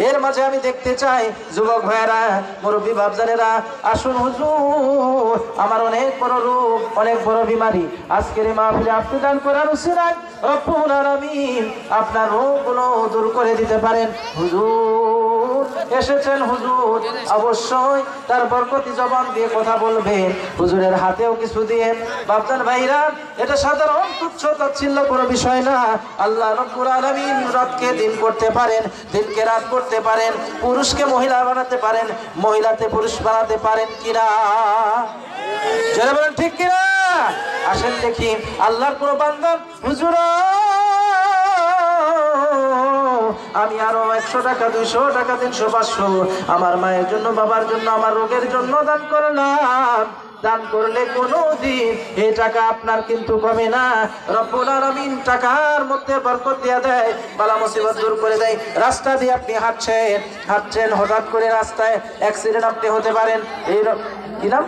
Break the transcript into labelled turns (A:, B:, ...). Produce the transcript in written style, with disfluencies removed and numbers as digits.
A: এর মাঝে আমি দেখতে চাই যুবক ভাইয়েরা, মুরব্বী বাপজানেরা, আসুন হুজুর, আমার অনেক বড় রোগ, অনেক বড় বিমারি, আজকের এই মাহফিলে আপনি দান করার উসিলায় রব্বুল আলামিন আপনার রোগগুলো দূর করে দিতে পারেন। হুজুর এসেছেন, হুজুর অবশ্যই তার বরকতি জবান দিয়ে কথা বলবেন, হুজুরের হাতেও কিছু দিয়ে। বাপজান ভাইরা, এটা সাধারণ তুচ্ছ তাচ্ছিল্য কোনো বিষয় না। আল্লাহ রব্বুল আলামিন রাতকে দিন করতে পারেন, দিনকে রাত করতে পারেন, পুরুষকে মহিলা বানাতে পারেন, মহিলাতে পুরুষ বানাতে পারেন কিনা? যারা বলেন ঠিক কিনা? আসেন দেখি আল্লাহর কোন বান্দা, হুজুর আমি আরো 100 টাকা, 200 টাকা, 300, 500 আমার মায়ের জন্য, বাবার জন্য, আমার রোগের জন্য দান করলাম। দান করলে কোনোদিন এই টাকা আপনার কিন্তু কমে না। রব্বুল আলামিন টাকার মধ্যে বরকত দিয়ে দেয়, বালা মুসিবত দূর করে দেয়। রাস্তা দিয়ে আপনি হাঁটছেন, হঠাৎ করে রাস্তায় অ্যাক্সিডেন্ট আপনি হতে পারেন, এই কি নাম